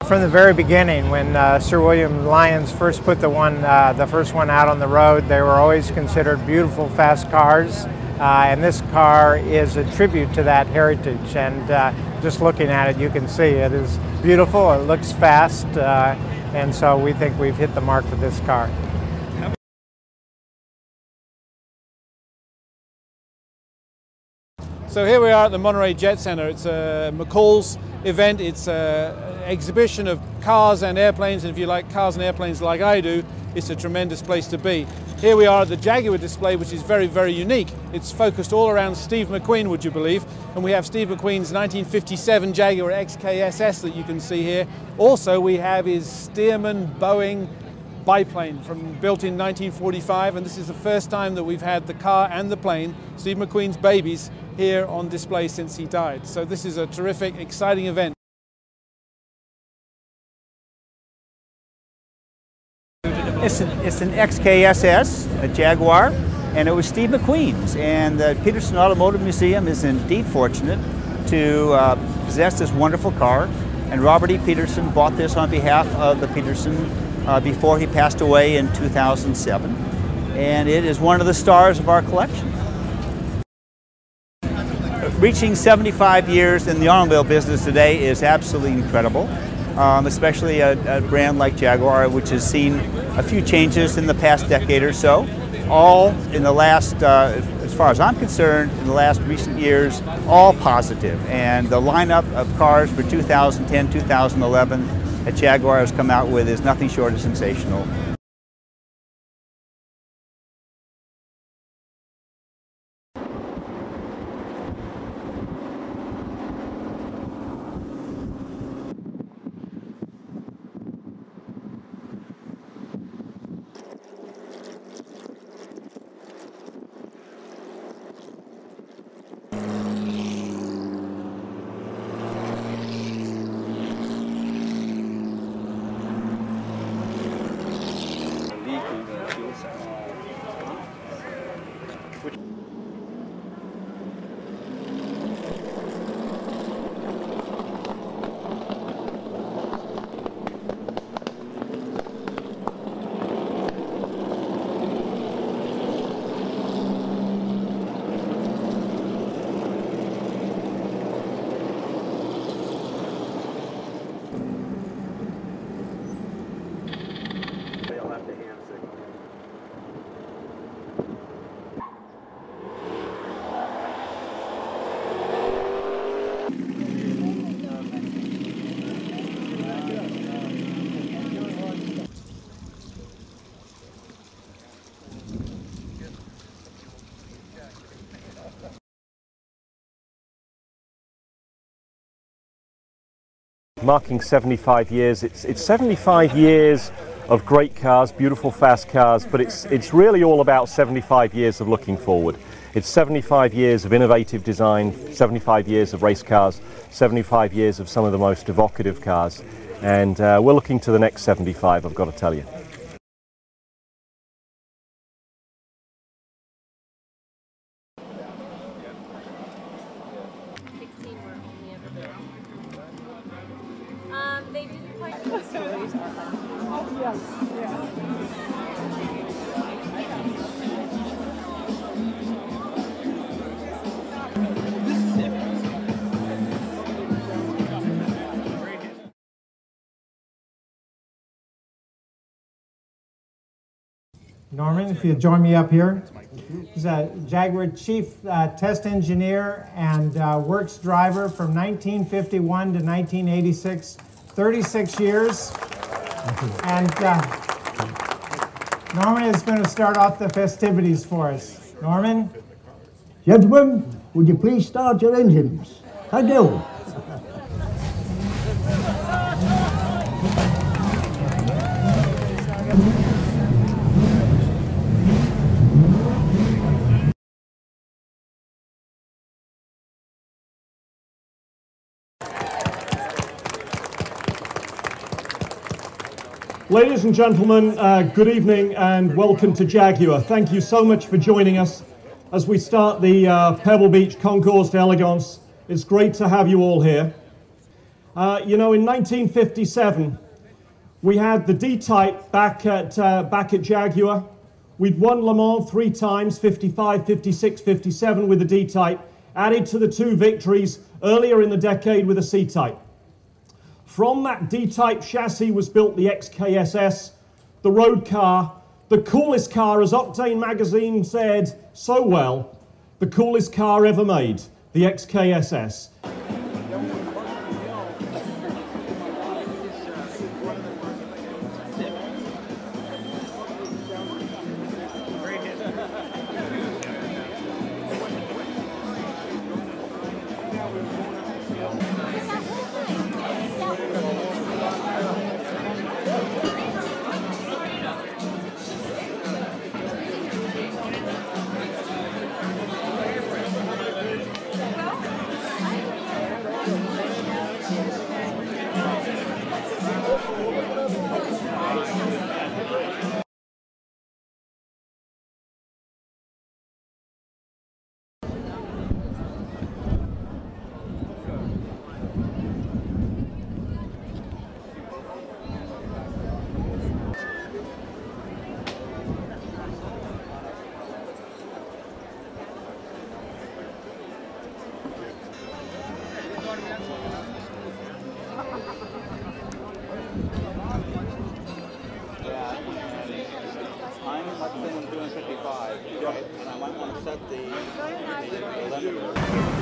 From the very beginning, when Sir William Lyons first put the first one out on the road, they were always considered beautiful, fast cars. And this car is a tribute to that heritage. And just looking at it, you can see it is beautiful, it looks fast, and so we think we've hit the mark with this car. So here we are at the Monterey Jet Center. It's McCall's event. It's an exhibition of cars and airplanes, and if you like cars and airplanes like I do, it's a tremendous place to be. Here we are at the Jaguar display, which is very, very unique. It's focused all around Steve McQueen, would you believe? And we have Steve McQueen's 1957 Jaguar XKSS that you can see here. Also, we have his Stearman Boeing biplane built in 1945, and this is the first time that we've had the car and the plane, Steve McQueen's babies, here on display since he died. So this is a terrific, exciting event. It's an XKSS, a Jaguar, and it was Steve McQueen's. And the Peterson Automotive Museum is indeed fortunate to possess this wonderful car. And Robert E. Peterson bought this on behalf of the Peterson before he passed away in 2007. And it is one of the stars of our collection. Reaching 75 years in the automobile business today is absolutely incredible. Especially a brand like Jaguar, which has seen a few changes in the past decade or so, all in the last, as far as I'm concerned, in the last recent years, all positive. And the lineup of cars for 2010, 2011 that Jaguar has come out with is nothing short of sensational. Marking 75 years. It's 75 years of great cars, beautiful fast cars, but it's really all about 75 years of looking forward. It's 75 years of innovative design, 75 years of race cars, 75 years of some of the most evocative cars, and we're looking to the next 75, I've got to tell you. They didn't quite Norman, if you'd join me up here. He's a Jaguar Chief Test Engineer and Works Driver from 1951 to 1986, 36 years. And Norman is going to start off the festivities for us. Norman? Gentlemen, would you please start your engines? Thank you. Ladies and gentlemen, good evening and welcome to Jaguar. Thank you so much for joining us as we start the Pebble Beach Concours d'Elegance. It's great to have you all here. You know, in 1957, we had the D-Type back at Jaguar. We'd won Le Mans 3 times, 55, 56, 57 with the D-Type, added to the 2 victories earlier in the decade with a C-Type. From that D-Type chassis was built the XKSS, the road car, the coolest car, as Octane magazine said so well, the coolest car ever made, the XKSS.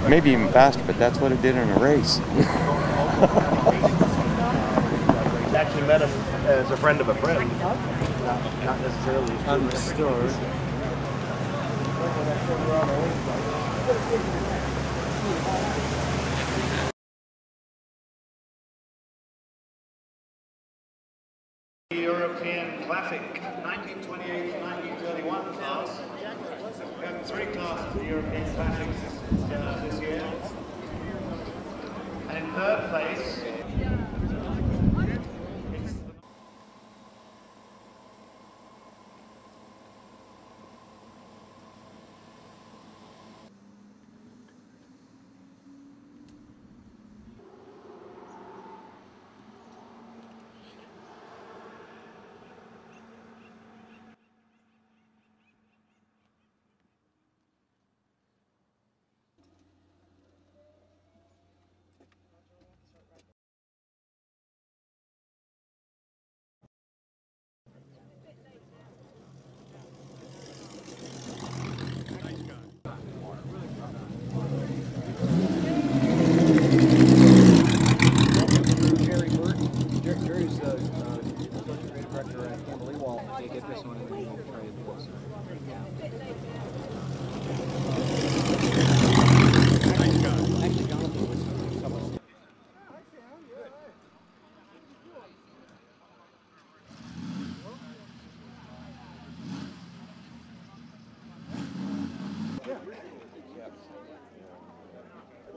Maybe even faster, but that's what it did in a race. Actually met him as a friend of a friend, not necessarily. Understood. European Classic 1928 to 1931 class. We have 3 classes of the European Classics this year. And in 3rd place,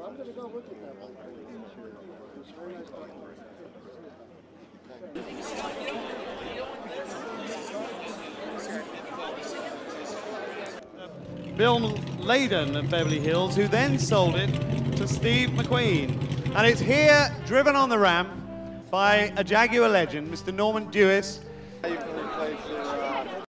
I'm going to go look at that one. It's very nice talking to you. Bill Layden of Beverly Hills, who then sold it to Steve McQueen. And it's here, driven on the ramp, by a Jaguar legend, Mr. Norman Dewis. You can replace your